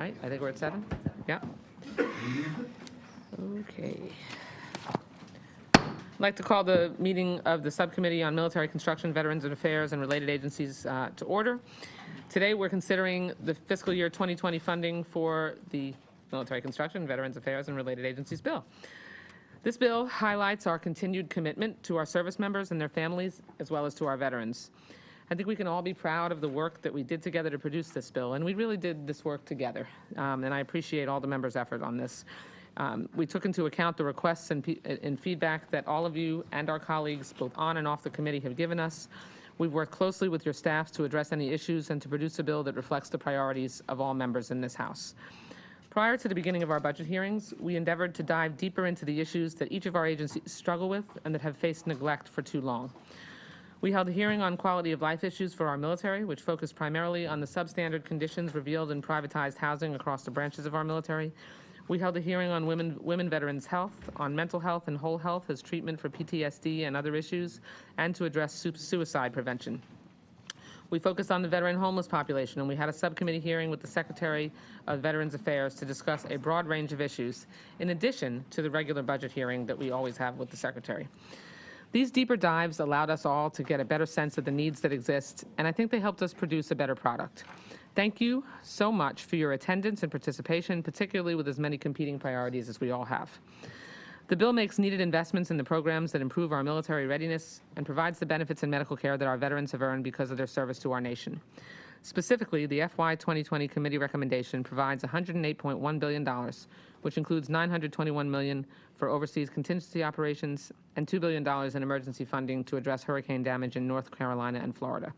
right? I think we're at 7? Yeah. Okay. I'd like to call the meeting of the Subcommittee on Military Construction, Veterans and Affairs, and related agencies to order. Today, we're considering the fiscal year 2020 funding for the Military Construction, Veterans Affairs, and related agencies bill. This bill highlights our continued commitment to our service members and their families, as well as to our veterans. I think we can all be proud of the work that we did together to produce this bill, and we really did this work together, and I appreciate all the members' effort on this. We took into account the requests and feedback that all of you and our colleagues, both on and off the committee, have given us. We've worked closely with your staffs to address any issues and to produce a bill that reflects the priorities of all members in this House. Prior to the beginning of our budget hearings, we endeavored to dive deeper into the issues that each of our agencies struggle with and that have faced neglect for too long. We held a hearing on quality of life issues for our military, which focused primarily on the substandard conditions revealed in privatized housing across the branches of our military. We held a hearing on women veterans' health, on mental health and whole health as treatment for PTSD and other issues, and to address suicide prevention. We focused on the veteran homeless population, and we had a subcommittee hearing with the Secretary of Veterans Affairs to discuss a broad range of issues, in addition to the regular budget hearing that we always have with the Secretary. These deeper dives allowed us all to get a better sense of the needs that exist, and I think they helped us produce a better product. Thank you so much for your attendance and participation, particularly with as many competing priorities as we all have. The bill makes needed investments in the programs that improve our military readiness and provides the benefits in medical care that our veterans have earned because of their service to our nation. Specifically, the FY2020 committee recommendation provides $108.1 billion, which includes $921 million for overseas contingency operations and $2 billion in emergency funding to address hurricane damage in North Carolina and Florida.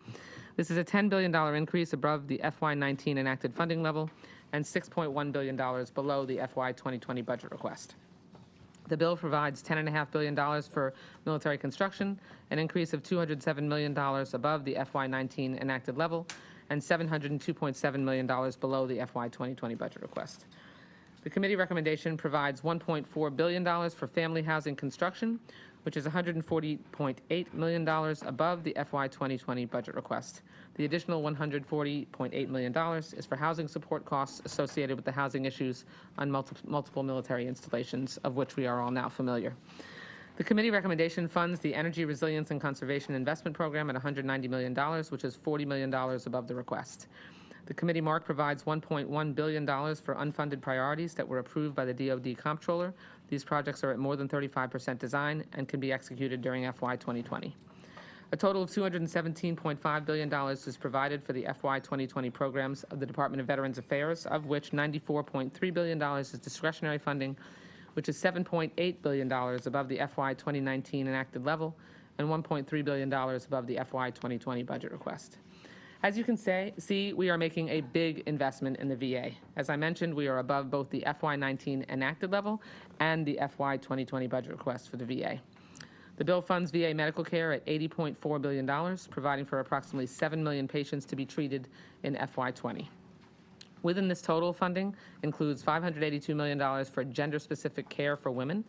This is a $10 billion increase above the FY19 enacted funding level and $6.1 billion below the FY2020 budget request. The bill provides $10.5 billion for military construction, an increase of $207 million above the FY19 enacted level, and $702.7 million below the FY2020 budget request. The committee recommendation provides $1.4 billion for family housing construction, which is $140.8 million above the FY2020 budget request. The additional $140.8 million is for housing support costs associated with the housing issues on multiple military installations, of which we are all now familiar. The committee recommendation funds the Energy Resilience and Conservation Investment Program at $190 million, which is $40 million above the request. The committee mark provides $1.1 billion for unfunded priorities that were approved by the DoD Comptroller. These projects are at more than 35% design and can be executed during FY 2020. A total of $217.5 billion is provided for the FY 2020 programs of the Department of Veterans Affairs, of which $94.3 billion is discretionary funding, which is $7.8 billion above the FY 2019 enacted level and $1.3 billion above the FY 2020 budget request. As you can see, we are making a big investment in the VA. As I mentioned, we are above both the FY19 enacted level and the FY 2020 budget request for the VA. The bill funds VA medical care at $80.4 billion, providing for approximately 7 million patients to be treated in FY20. Within this total funding includes $582 million for gender-specific care for women,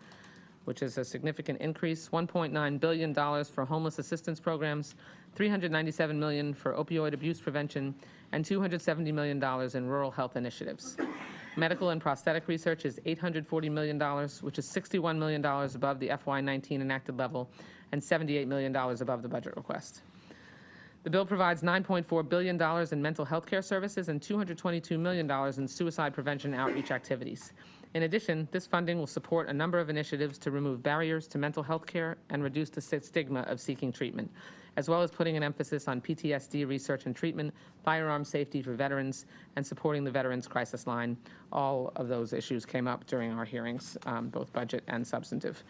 which is a significant increase, $1.9 billion for homeless assistance programs, $397 million for opioid abuse prevention, and $270 million in rural health initiatives. Medical and prosthetic research is $840 million, which is $61 million above the FY19 enacted level and $78 million above the budget request. The bill provides $9.4 billion in mental health care services and $222 million in suicide prevention outreach activities. In addition, this funding will support a number of initiatives to remove barriers to mental health care and reduce the stigma of seeking treatment, as well as putting an emphasis on PTSD research and treatment, firearm safety for veterans, and supporting the Veterans Crisis Line. All of those issues came up during our hearings, both budget and substantive.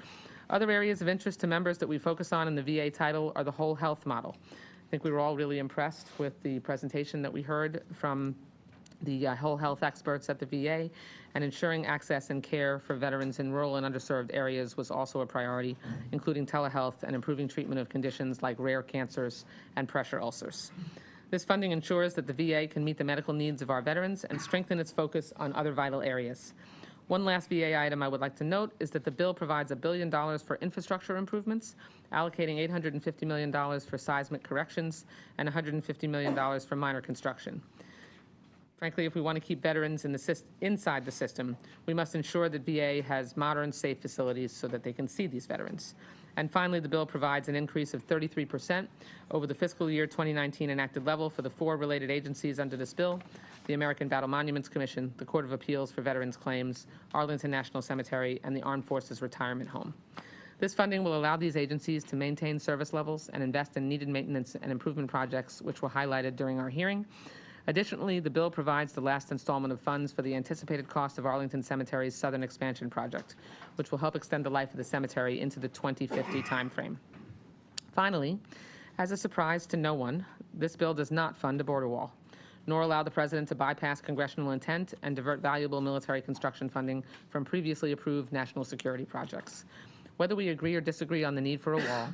Other areas of interest to members that we focus on in the VA title are the whole health model. I think we were all really impressed with the presentation that we heard from the whole health experts at the VA, and ensuring access and care for veterans in rural and underserved areas was also a priority, including telehealth and improving treatment of conditions like rare cancers and pressure ulcers. This funding ensures that the VA can meet the medical needs of our veterans and strengthen its focus on other vital areas. One last VA item I would like to note is that the bill provides $1 billion for infrastructure improvements, allocating $850 million for seismic corrections and $150 million for minor construction. Frankly, if we want to keep veterans inside the system, we must ensure that VA has modern, safe facilities so that they can see these veterans. And finally, the bill provides an increase of 33% over the fiscal year 2019 enacted level for the 4 related agencies under this bill: the American Battle Monuments Commission, the Court of Appeals for Veterans Claims, Arlington National Cemetery, and the Armed Forces Retirement Home. This funding will allow these agencies to maintain service levels and invest in needed maintenance and improvement projects, which were highlighted during our hearing. Additionally, the bill provides the last installment of funds for the anticipated cost of Arlington Cemetery's Southern Expansion Project, which will help extend the life of the cemetery into the 2050 timeframe. Finally, as a surprise to no one, this bill does not fund a border wall, nor allow the president to bypass congressional intent and divert valuable military construction funding from previously approved national security projects. Whether we agree or disagree on the need for a wall,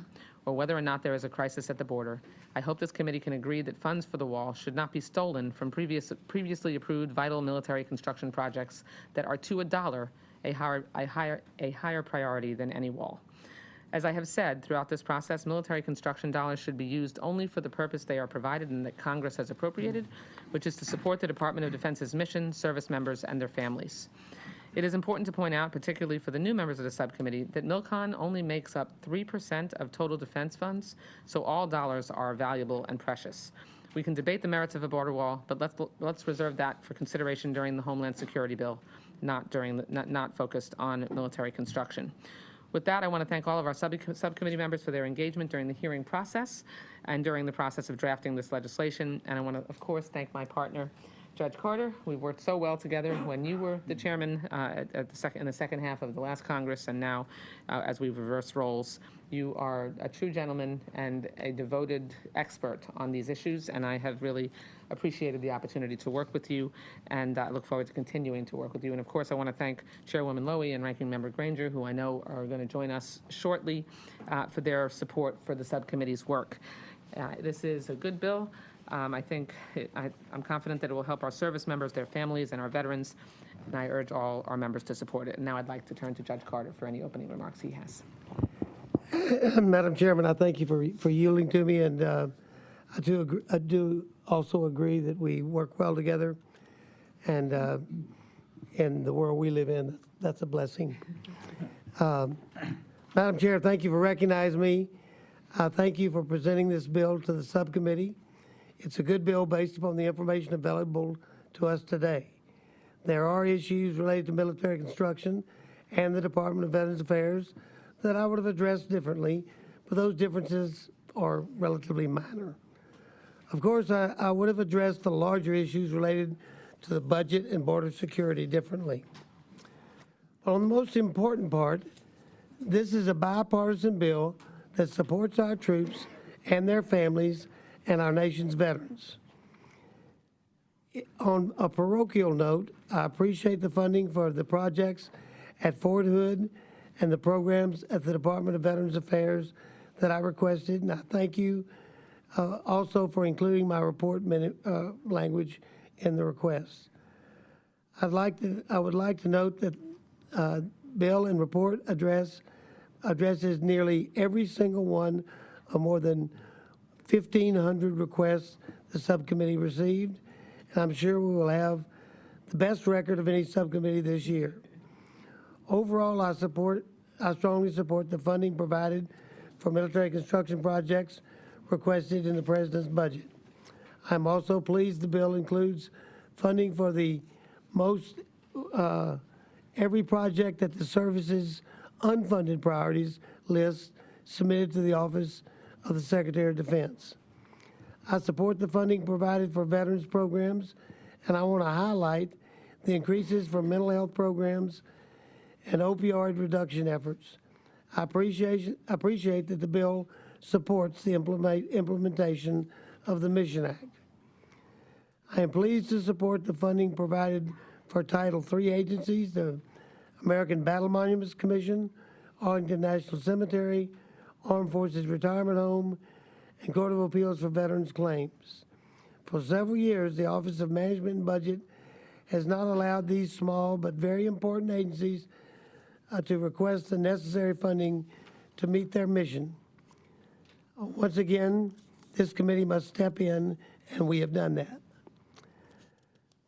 or whether or not there is a crisis at the border, I hope this committee can agree that funds for the wall should not be stolen from previously approved vital military construction projects that are to a dollar a higher priority than any wall. As I have said throughout this process, military construction dollars should be used only for the purpose they are provided and that Congress has appropriated, which is to support the Department of Defense's mission, service members, and their families. It is important to point out, particularly for the new members of the subcommittee, that MILCON only makes up 3% of total defense funds, so all dollars are valuable and precious. We can debate the merits of a border wall, but let's reserve that for consideration during the Homeland Security bill, not focused on military construction. With that, I want to thank all of our subcommittee members for their engagement during the hearing process and during the process of drafting this legislation. And I want to, of course, thank my partner, Judge Carter. We worked so well together when you were the chairman in the second half of the last Congress, and now as we've reversed roles. You are a true gentleman and a devoted expert on these issues, and I have really appreciated the opportunity to work with you, and I look forward to continuing to work with you. And of course, I want to thank Chairwoman Lowy and Ranking Member Granger, who I know are going to join us shortly, for their support for the subcommittee's work. This is a good bill. I'm confident that it will help our service members, their families, and our veterans, and I urge all our members to support it. And now I'd like to turn to Judge Carter for any opening remarks he has. Madam Chairman, I thank you for yielding to me, and I do also agree that we work well together, and in the world we live in, that's a blessing. Madam Chair, thank you for recognizing me. Thank you for presenting this bill to the subcommittee. It's a good bill based upon the information available to us today. There are issues related to military construction and the Department of Veterans Affairs that I would have addressed differently, but those differences are relatively minor. Of course, I would have addressed the larger issues related to the budget and border security differently. But on the most important part, this is a bipartisan bill that supports our troops and their families and our nation's veterans. On a parochial note, I appreciate the funding for the projects at Fort Hood and the programs at the Department of Veterans Affairs that I requested, and I thank you also for including my report language in the request. I would like to note that bill and report addresses nearly every single one of more than 1,500 requests the subcommittee received, and I'm sure we will have the best record of any subcommittee this year. Overall, I strongly support the funding provided for military construction projects requested in the President's budget. I'm also pleased the bill includes funding for the every project that the service's unfunded priorities list submitted to the Office of the Secretary of Defense. I support the funding provided for veterans programs, and I want to highlight the increases for mental health programs and opioid reduction efforts. I appreciate that the bill supports the implementation of the Mission Act. I am pleased to support the funding provided for Title III agencies, the American Battle Monuments Commission, Arlington National Cemetery, Armed Forces Retirement Home, and Court of Appeals for Veterans Claims. For several years, the Office of Management and Budget has not allowed these small but very important agencies to request the necessary funding to meet their mission. Once again, this committee must step in, and we have done that.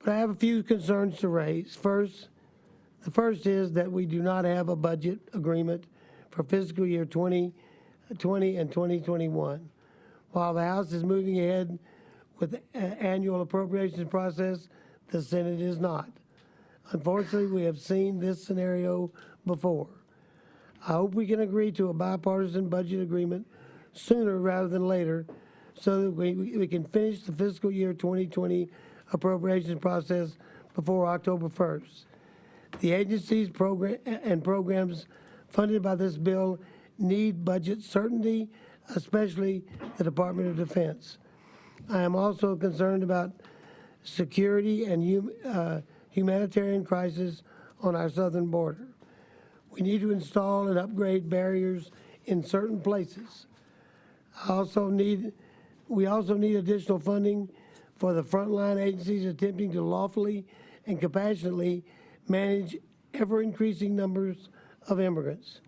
But I have a few concerns to raise. The first is that we do not have a budget agreement for fiscal year 2020 and 2021. While the House is moving ahead with the annual appropriations process, the Senate is not. Unfortunately, we have seen this scenario before. I hope we can agree to a bipartisan budget agreement sooner rather than later so that we can finish the fiscal year 2020 appropriations process before October 1st. The agencies and programs funded by this bill need budget certainty, especially the Department of Defense. I am also concerned about security and humanitarian crisis on our southern border. We need to install and upgrade barriers in certain places. We also need additional funding for the frontline agencies attempting to lawfully and compassionately manage ever-increasing numbers of immigrants.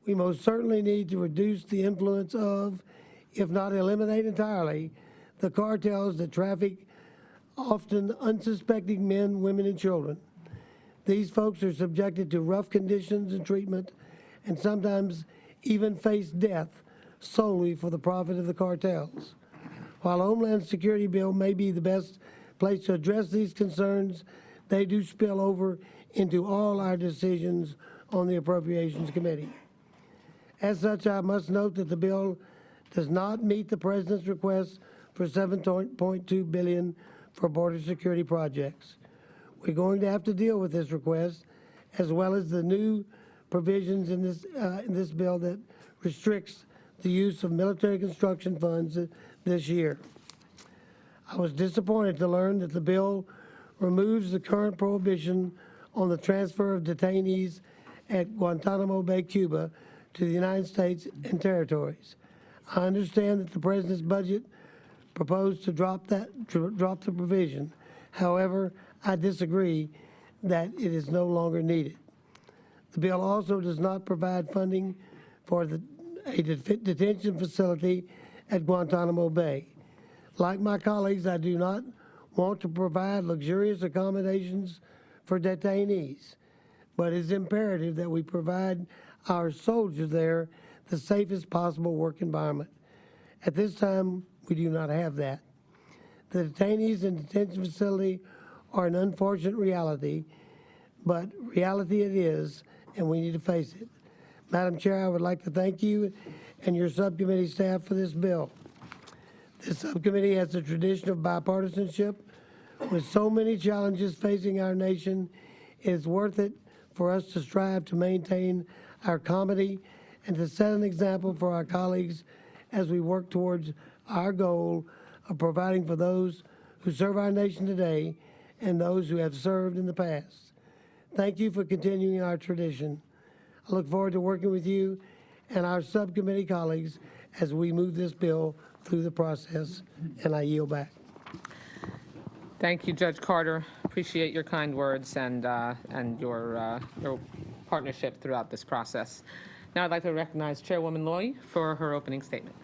We most certainly need to reduce the influence of, if not eliminate entirely, the cartels that traffic often unsuspecting men, women, and children. These folks are subjected to rough conditions and treatment and sometimes even face death solely for the profit of the cartels. While Homeland Security bill may be the best place to address these concerns, they do spill over into all our decisions on the Appropriations Committee. As such, I must note that the bill does not meet the President's request for $7.2 billion for border security projects. We're going to have to deal with this request, as well as the new provisions in this bill that restricts the use of military construction funds this year. I was disappointed to learn that the bill removes the current prohibition on the transfer of detainees at Guantanamo Bay, Cuba, to the United States and territories. I understand that the President's budget proposed to drop the provision. However, I disagree that it is no longer needed. The bill also does not provide funding for a detention facility at Guantanamo Bay. Like my colleagues, I do not want to provide luxurious accommodations for detainees, but it is imperative that we provide our soldiers there the safest possible work environment. At this time, we do not have that. The detainees in detention facility are an unfortunate reality, but reality it is, and we need to face it. Madam Chair, I would like to thank you and your subcommittee staff for this bill. This subcommittee has a tradition of bipartisanship. With so many challenges facing our nation, it is worth it for us to strive to maintain our comity and to set an example for our colleagues as we work towards our goal of providing for those who serve our nation today and those who have served in the past. Thank you for continuing our tradition. I look forward to working with you and our subcommittee colleagues as we move this bill through the process, and I yield back. Thank you, Judge Carter. Appreciate your kind words and your partnership throughout this process. Now I'd like to recognize Chairwoman Loy for her opening statement.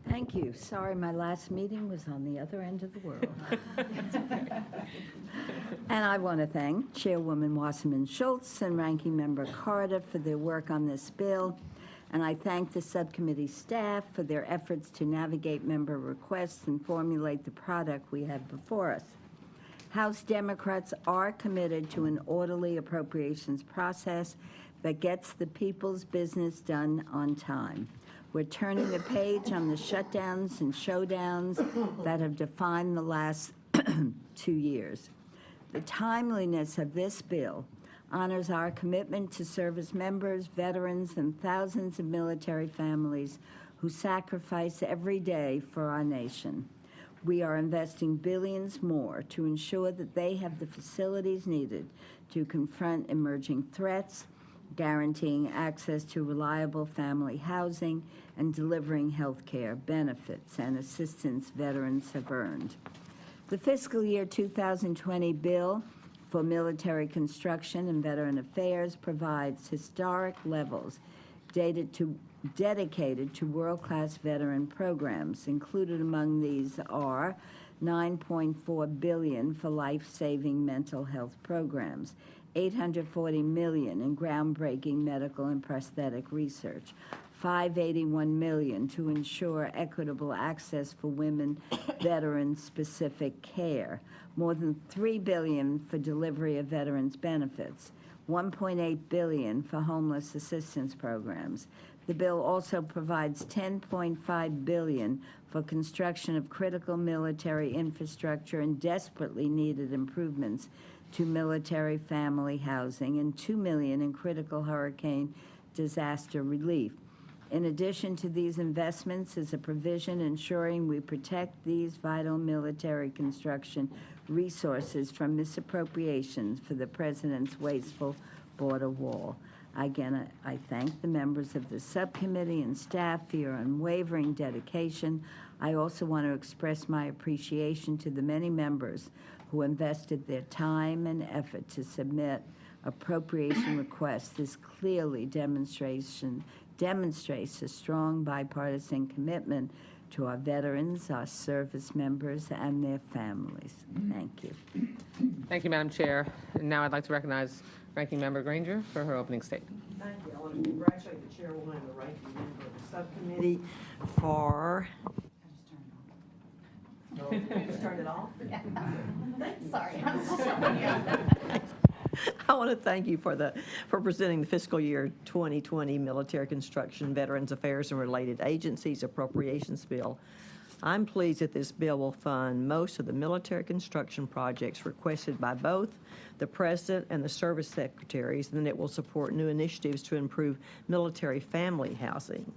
Thank you. Sorry, my last meeting was on the other end of the world. And I want to thank Chairwoman Wasserman Schultz and Ranking Member Carter for their work on this bill. And I thank the subcommittee staff for their efforts to navigate member requests and formulate the product we have before us. House Democrats are committed to an orderly appropriations process that gets the people's business done on time. We're turning the page on the shutdowns and showdowns that have defined the last 2 years. The timeliness of this bill honors our commitment to service members, veterans, and thousands of military families who sacrifice every day for our nation. We are investing billions more to ensure that they have the facilities needed to confront emerging threats, guaranteeing access to reliable family housing, and delivering health care benefits and assistance veterans have earned. The fiscal year 2020 bill for military construction and veteran affairs provides historic levels dated to dedicated to world-class veteran programs. Included among these are $9.4 billion for life-saving mental health programs, $840 million in groundbreaking medical and prosthetic research, $581 million to ensure equitable access for women veteran-specific care, more than $3 billion for delivery of veterans benefits, $1.8 billion for homeless assistance programs. The bill also provides $10.5 billion for construction of critical military infrastructure and desperately needed improvements to military family housing, and $2 million in critical hurricane disaster relief. In addition to these investments is a provision ensuring we protect these vital military construction resources from misappropriations for the President's wasteful border wall. Again, I thank the members of the subcommittee and staff for your unwavering dedication. I also want to express my appreciation to the many members who invested their time and effort to submit appropriation requests. This clearly demonstrates a strong bipartisan commitment to our veterans, our service members, and their families. Thank you. Thank you, Madam Chair. And now I'd like to recognize Ranking Member Granger for her opening statement. Thank you. I want to congratulate the chairwoman and the ranking member of the subcommittee for. Just turn it off? Sorry, I'm sorry. I want to thank you for presenting the fiscal year 2020 Military Construction, Veterans Affairs, and Related Agencies Appropriations Bill. I'm pleased that this bill will fund most of the military construction projects requested by both the President and the service secretaries, and it will support new initiatives to improve military family housing.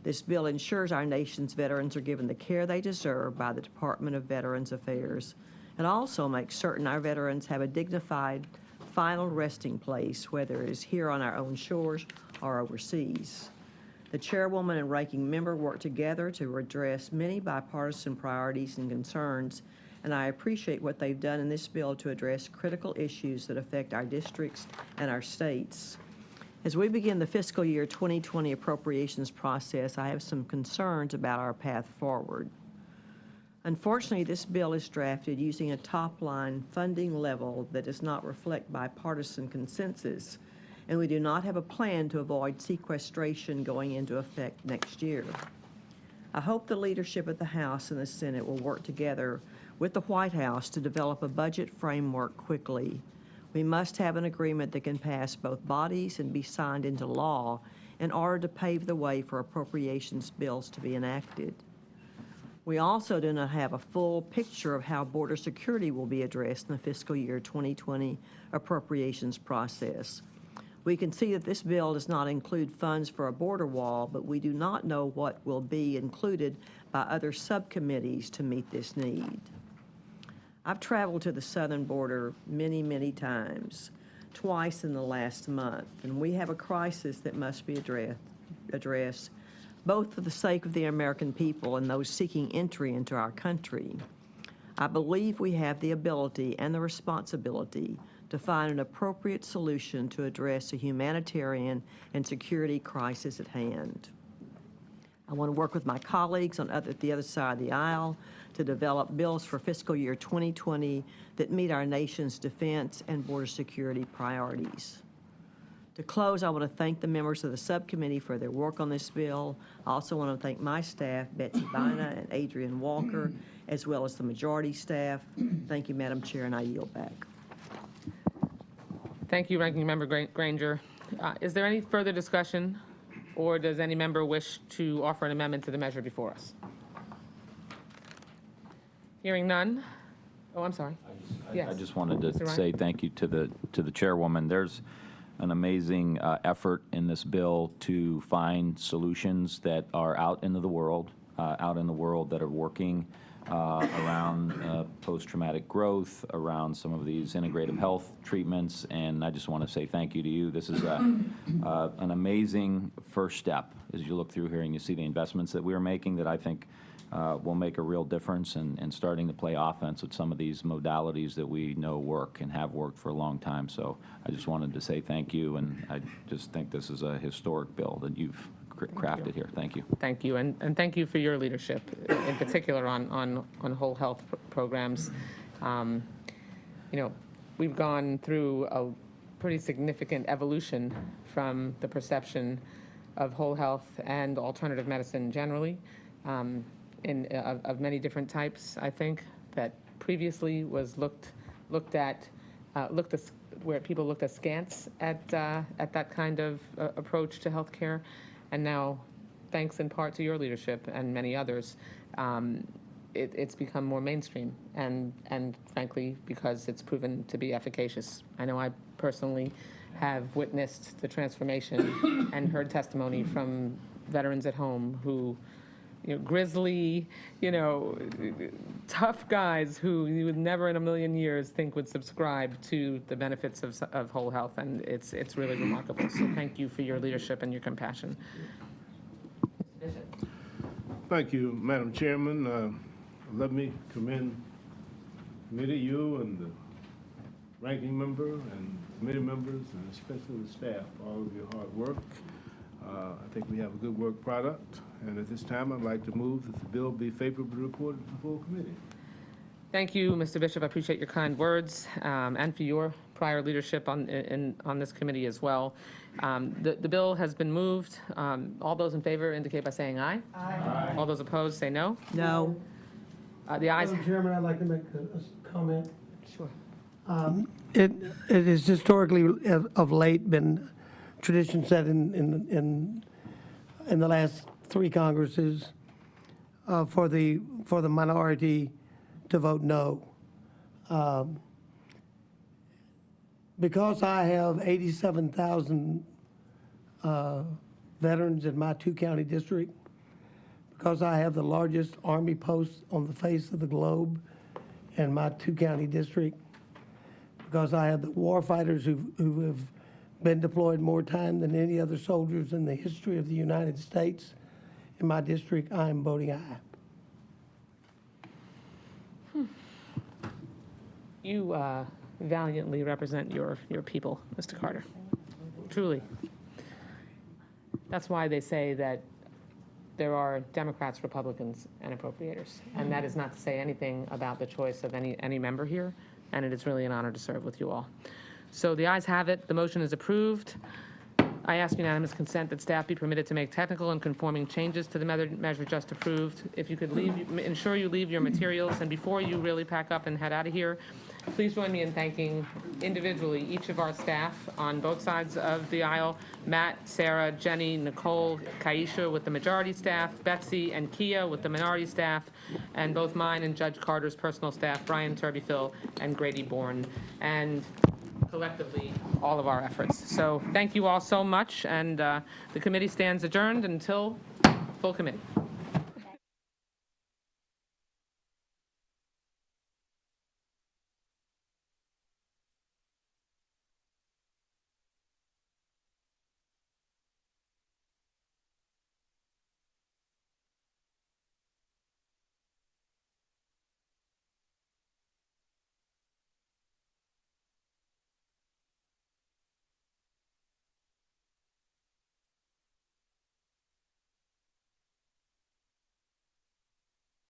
This bill ensures our nation's veterans are given the care they deserve by the Department of Veterans Affairs. It also makes certain our veterans have a dignified final resting place, whether it is here on our own shores or overseas. The chairwoman and ranking member work together to address many bipartisan priorities and concerns, and I appreciate what they've done in this bill to address critical issues that affect our districts and our states. As we begin the fiscal year 2020 appropriations process, I have some concerns about our path forward. Unfortunately, this bill is drafted using a top-line funding level that does not reflect bipartisan consensus, and we do not have a plan to avoid sequestration going into effect next year. I hope the leadership of the House and the Senate will work together with the White House to develop a budget framework quickly. We must have an agreement that can pass both bodies and be signed into law in order to pave the way for appropriations bills to be enacted. We also do not have a full picture of how border security will be addressed in the fiscal year 2020 appropriations process. We can see that this bill does not include funds for a border wall, but we do not know what will be included by other subcommittees to meet this need. I've traveled to the southern border many, many times, twice in the last month, and we have a crisis that must be addressed both for the sake of the American people and those seeking entry into our country. I believe we have the ability and the responsibility to find an appropriate solution to address a humanitarian and security crisis at hand. I want to work with my colleagues on the other side of the aisle to develop bills for fiscal year 2020 that meet our nation's defense and border security priorities. To close, I want to thank the members of the subcommittee for their work on this bill. I also want to thank my staff, Betsy Bina and Adrian Walker, as well as the majority staff. Thank you, Madam Chair, and I yield back. Thank you, Ranking Member Granger. Is there any further discussion, or does any member wish to offer an amendment to the measure before us? Hearing none. Oh, I'm sorry. Yes. I just wanted Mr. to Ryan? say thank you to the chairwoman. There's an amazing effort in this bill to find solutions that are out in the world that are working around post-traumatic growth, around some of these integrative health treatments, and I just want to say thank you to you. This is an amazing first step as you look through here and you see the investments that we are making that I think will make a real difference in starting to play offense with some of these modalities that we know work and have worked for a long time. So I just wanted to say thank you, and I just think this is a historic bill that you've crafted here. Thank you. Thank you, and thank you for your leadership, in particular on whole health programs. You know, we've gone through a pretty significant evolution from the perception of whole health and alternative medicine generally, of many different types. I think that previously was looked where people looked askance at that kind of approach to healthcare, and now, thanks in part to your leadership and many others, it's become more mainstream, and frankly, because it's proven to be efficacious. I know I personally have witnessed the transformation and heard testimony from veterans at home who, you know, grizzly, you know, tough guys who you would never in a million years think would subscribe to the benefits of whole health, and it's really remarkable. So thank you for your leadership and your compassion. Thank you, Madam Chairman. Let me commend committee, you and the ranking member and committee members, and especially the staff, for all of your hard work. I think we have a good work product, and at this time, I'd like to move that the bill be favorably reported to the full committee. Thank you, Mr. Bishop. I appreciate your kind words, and for your prior leadership on this committee as well. The bill has been moved. All those in favor indicate by saying aye. Aye. All those opposed say no. No. The ayes. Madam Chairman, I'd like to make a comment. Sure. It has historically, of late, been tradition set in the last 3 Congresses for the minority to vote no. Because I have 87,000 veterans in my 2-county district, because I have the largest Army post on the face of the globe in my 2-county district, because I have the war fighters who have been deployed more time than any other soldiers in the history of the United States in my district, I am voting aye. You valiantly represent your people, Mr. Carter. Truly. That's why they say that there are Democrats, Republicans, and appropriators. And that is not to say anything about the choice of any member here, and it is really an honor to serve with you all. So the ayes have it. The motion is approved. I ask unanimous consent that staff be permitted to make technical and conforming changes to the measure just approved. If you could ensure you leave your materials, and before you really pack up and head out of here, please join me in thanking individually each of our staff on both sides of the aisle: Matt, Sarah, Jenny, Nicole, Kaisha with the majority staff, Betsy and Kia with the minority staff, and both mine and Judge Carter's personal staff, Brian Turbyfill and Grady Bourne, and collectively all of our efforts. So thank you all so much, and the committee stands adjourned until full committee.